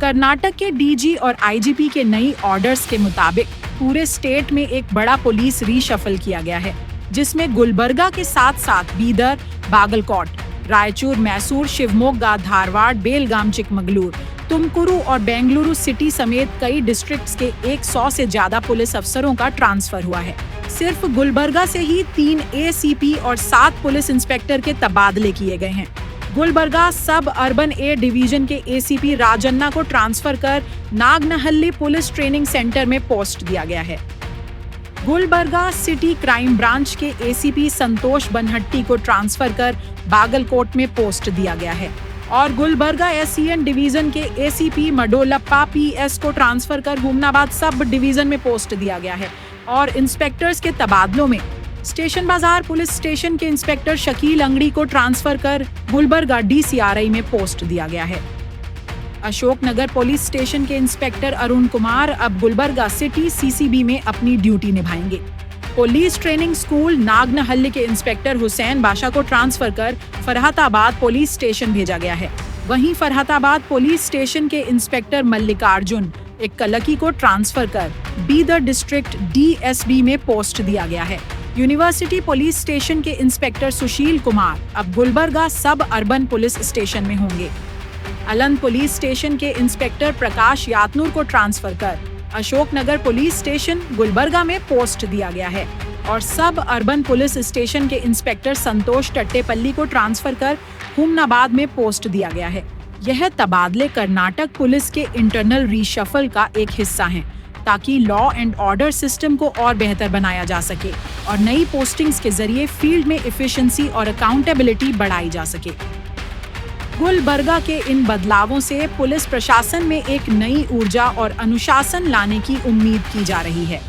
कर्नाटक के डीजी और आईजीपी के नई ऑर्डर्स के मुताबिक पूरे स्टेट में एक बड़ा पुलिस रीशफल किया गया है, जिसमें गुलबर्गा के साथ साथ बीदर, बागलकोट, रायचूर, मैसूर, शिवमोगा, धारवाड़, बेलगाम, चिकमगलूर, तुमकुरू और बेंगलुरु सिटी समेत कई डिस्ट्रिक्ट्स के 100 से ज्यादा पुलिस अफसरों का ट्रांसफर हुआ है। सिर्फ गुलबर्गा से ही 3 एसीपी और 7 पुलिस इंस्पेक्टर के तबादले किए गए हैं। गुलबर्गा सब अर्बन ए डिवीजन के एसीपी राजन्ना को ट्रांसफर कर नागनहल्ली पुलिस ट्रेनिंग सेंटर में पोस्ट दिया गया है। गुलबर्गा सिटी क्राइम ब्रांच के एसीपी संतोष बनहट्टी को ट्रांसफर कर बागलकोट में पोस्ट दिया गया है और गुलबर्गा एससीएन डिवीजन के एसीपी मडोलप्पा पीएस को ट्रांसफर कर हुमनाबाद सब डिवीजन में पोस्ट दिया गया है और इंस्पेक्टर्स के तबादलों में स्टेशन बाजार पुलिस स्टेशन के इंस्पेक्टर शकील अंगड़ी को ट्रांसफर कर गुलबर्गा डीसीआरआई में पोस्ट दिया गया है। अशोकनगर पुलिस स्टेशन के इंस्पेक्टर अरुण कुमार अब गुलबर्गा सिटी सीसीबी में अपनी ड्यूटी निभाएंगे। पुलिस ट्रेनिंग स्कूल नागनहल्ली के इंस्पेक्टर हुसैन बाशा को ट्रांसफर कर फरहाताबाद पुलिस स्टेशन भेजा गया है। वहीं फरहाताबाद पुलिस स्टेशन के इंस्पेक्टर मल्लिकार्जुन एक कलकी को ट्रांसफर कर बीदर डिस्ट्रिक्ट डीएसबी में पोस्ट दिया गया है। यूनिवर्सिटी पुलिस स्टेशन के इंस्पेक्टर सुशील कुमार अब गुलबर्गा सब अर्बन पुलिस स्टेशन में होंगे। अलंग पुलिस स्टेशन के इंस्पेक्टर प्रकाश यातनूर को ट्रांसफर कर अशोकनगर पुलिस स्टेशन गुलबर्गा में पोस्ट दिया गया है और सब अर्बन पुलिस स्टेशन के इंस्पेक्टर संतोष टट्टेपल्ली को ट्रांसफर कर हुमनाबाद में पोस्ट दिया गया है। यह तबादले कर्नाटक पुलिस के इंटरनल रीशफल का एक हिस्सा हैं, ताकि लॉ एंड ऑर्डर सिस्टम को और बेहतर बनाया जा सके और नई पोस्टिंग्स के जरिए फील्ड में एफिशिएंसी और अकाउंटेबिलिटी बढ़ाई जा सके। गुलबर्गा के इन बदलावों से पुलिस प्रशासन में एक नई ऊर्जा और अनुशासन लाने की उम्मीद की जा रही है।